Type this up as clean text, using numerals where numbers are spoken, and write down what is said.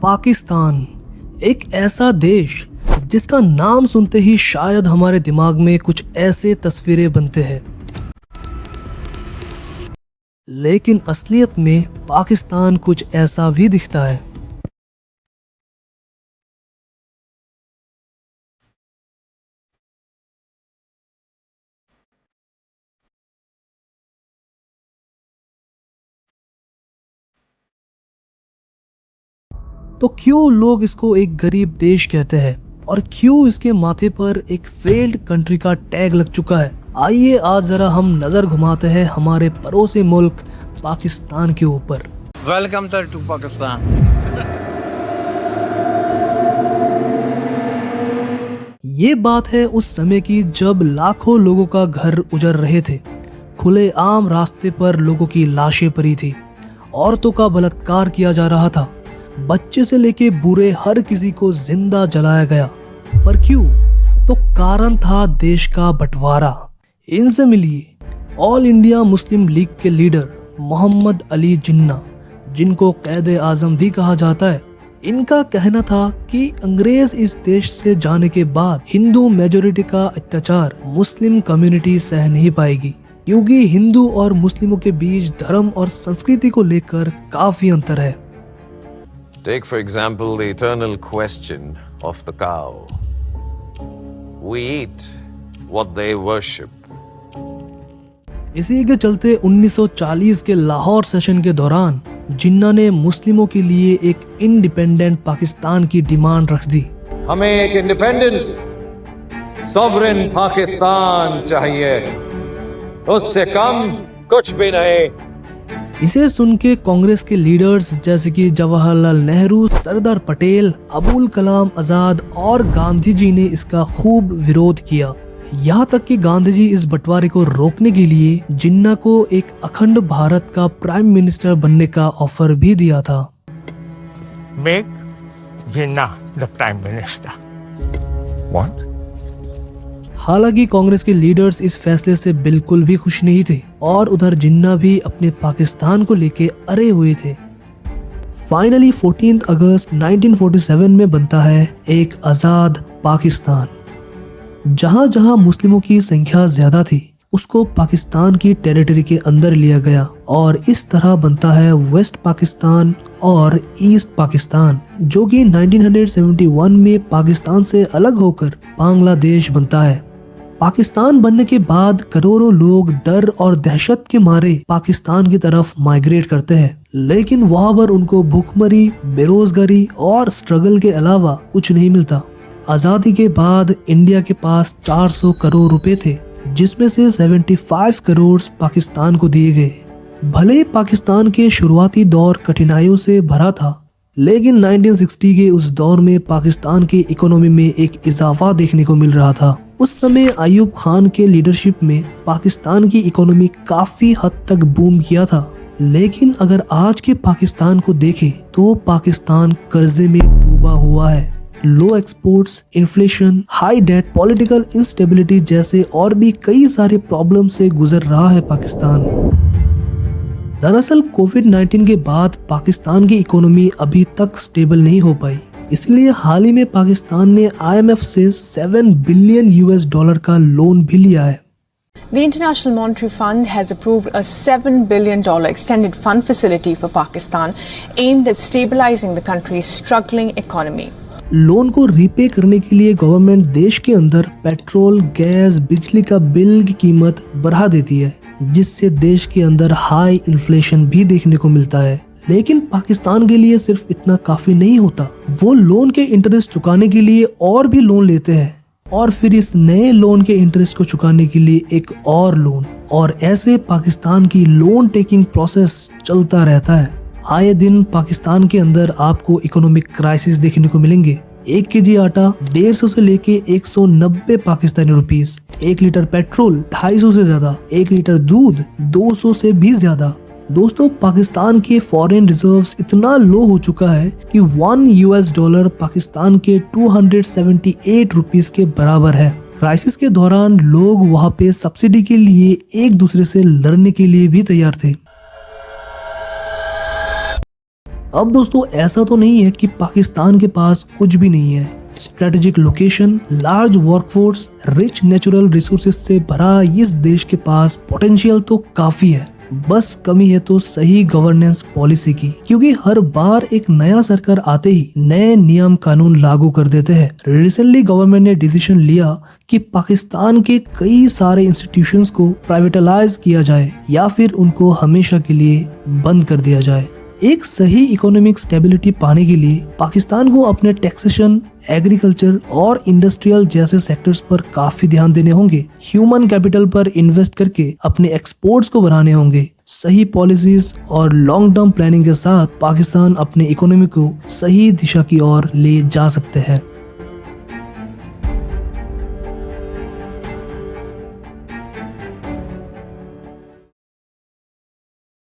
पाकिस्तान एक ऐसा देश जिसका नाम सुनते ही शायद हमारे दिमाग में कुछ ऐसे तस्वीरें बनते हैं, लेकिन असलियत में पाकिस्तान कुछ ऐसा भी दिखता है। तो क्यों लोग इसको एक गरीब देश कहते हैं और क्यों इसके माथे पर एक फेल्ड कंट्री का टैग लग चुका है? आइए आज जरा हम नजर घुमाते हैं हमारे पड़ोसी मुल्क पाकिस्तान के ऊपर। Welcome to Pakistan. ये बात है उस समय की जब लाखों लोगों का घर उजड़ रहे थे, खुले आम रास्ते पर लोगों की लाशें पड़ी थी, औरतों का बलात्कार किया जा रहा था, बच्चे से लेके बूढ़े हर किसी को जिंदा जलाया गया। पर क्यों? तो कारण था देश का बंटवारा। इनसे मिलिए ऑल इंडिया मुस्लिम लीग के लीडर मोहम्मद अली जिन्ना, जिनको कैद आजम भी कहा जाता है। इनका कहना था कि अंग्रेज इस देश से जाने के बाद हिंदू मेजोरिटी का अत्याचार मुस्लिम कम्युनिटी सह नहीं पाएगी, क्योंकि हिंदू और मुस्लिमों के बीच धर्म और संस्कृति को लेकर काफी अंतर है। Take for example the eternal question of the cow. We eat what they worship. इसी के चलते 1940 के लाहौर सेशन के दौरान जिन्ना ने मुस्लिमों के लिए एक इंडिपेंडेंट पाकिस्तान की डिमांड रख दी। हमें एक इंडिपेंडेंट सॉवरेन पाकिस्तान चाहिए, उससे कम कुछ भी नहीं। इसे सुन के कांग्रेस के लीडर्स जैसे कि जवाहरलाल नेहरू, सरदार पटेल, अबुल कलाम आजाद और गांधी जी ने इसका खूब विरोध किया। यहाँ तक कि गांधी जी इस बंटवारे को रोकने के लिए जिन्ना को एक अखंड भारत का प्राइम मिनिस्टर बनने का ऑफर भी दिया था। Make Jinnah the Prime Minister. What? हालांकि कांग्रेस के लीडर्स इस फैसले से बिल्कुल भी खुश नहीं थे और उधर जिन्ना भी अपने पाकिस्तान को लेके अड़े हुए थे। फाइनली 14 अगस्त 1947 में बनता है एक आजाद पाकिस्तान। जहां जहां मुस्लिमों की संख्या ज्यादा थी उसको पाकिस्तान की टेरिटरी के अंदर लिया गया और इस तरह बनता है वेस्ट पाकिस्तान और ईस्ट पाकिस्तान, जो कि 1971 में पाकिस्तान से अलग होकर बांग्लादेश बनता है। पाकिस्तान बनने के बाद करोड़ों लोग डर और दहशत के मारे पाकिस्तान की तरफ माइग्रेट करते हैं, लेकिन वहां पर उनको भूखमरी, बेरोजगारी और स्ट्रगल के अलावा कुछ नहीं मिलता। आजादी के बाद इंडिया के पास 400 करोड़ रुपए थे, जिसमें से 75 करोड़ पाकिस्तान को दिए गए। भले ही पाकिस्तान के शुरुआती दौर कठिनाइयों से भरा था, लेकिन 1960 के उस दौर में पाकिस्तान की इकोनॉमी में एक इजाफा देखने को मिल रहा था। उस समय अयूब खान के लीडरशिप में पाकिस्तान की इकोनॉमी काफी हद तक बूम किया था। लेकिन अगर आज के पाकिस्तान को देखें तो पाकिस्तान कर्जे में डूबा हुआ है। Low exports, inflation, high debt, political instability जैसे और भी कई सारे प्रॉब्लम से गुजर रहा है पाकिस्तान। दरअसल कोविड-19 के बाद पाकिस्तान की इकोनॉमी अभी तक स्टेबल नहीं हो पाई, इसलिए हाल ही में पाकिस्तान ने IMF से $7 बिलियन का लोन भी लिया है। The International Monetary Fund has approved a $7 billion extended fund facility for Pakistan aimed at stabilizing the country's struggling economy. Loan को रीपे करने के लिए गवर्नमेंट देश के अंदर पेट्रोल, गैस, बिजली का बिल की कीमत बढ़ा देती है, जिससे देश के अंदर हाई इन्फ्लेशन भी देखने को मिलता है। लेकिन पाकिस्तान के लिए सिर्फ इतना काफी नहीं होता, वो लोन के इंटरेस्ट चुकाने के लिए और भी लोन लेते हैं और फिर इस नए लोन के इंटरेस्ट को चुकाने के लिए एक और लोन, और ऐसे पाकिस्तान की लोन टेकिंग प्रोसेस चलता रहता है। आए दिन पाकिस्तान के अंदर आपको इकोनॉमिक क्राइसिस देखने को मिलेंगे। 1 केजी आटा 150 से लेके 190 पाकिस्तानी रुपीस, 1 लीटर पेट्रोल 250 से ज्यादा, 1 लीटर दूध 200 से भी ज्यादा। दोस्तों, पाकिस्तान के फॉरेन रिजर्व्स इतना लो हो चुका है कि $1 पाकिस्तान के 278 रुपीस के बराबर है। क्राइसिस के दौरान लोग वहाँ पे सब्सिडी के लिए एक दूसरे से लड़ने के लिए भी तैयार थे। अब दोस्तों ऐसा तो नहीं है कि पाकिस्तान के पास कुछ भी नहीं है। Strategic location, large workforce, rich natural resources से भरा इस देश के पास पोटेंशियल तो काफी है। बस कमी है तो सही गवर्नेंस पॉलिसी की, क्योंकि हर बार एक नया सरकार आते ही नए नियम कानून लागू कर देते हैं। रिसेंटली गवर्नमेंट ने डिसीजन लिया कि पाकिस्तान के कई सारे इंस्टीट्यूशंस को प्राइवेटाइज किया जाए या फिर उनको हमेशा के लिए बंद कर दिया जाए। एक सही इकोनॉमिक स्टेबिलिटी पाने के लिए पाकिस्तान को अपने टैक्सेशन, एग्रीकल्चर और इंडस्ट्रियल जैसे सेक्टर्स पर काफी ध्यान देने होंगे। ह्यूमन कैपिटल पर इन्वेस्ट करके अपने एक्सपोर्ट्स को बढ़ाने होंगे। सही पॉलिसीज और लॉन्ग टर्म प्लानिंग के साथ पाकिस्तान अपने इकोनॉमी को सही दिशा की ओर ले जा सकते हैं।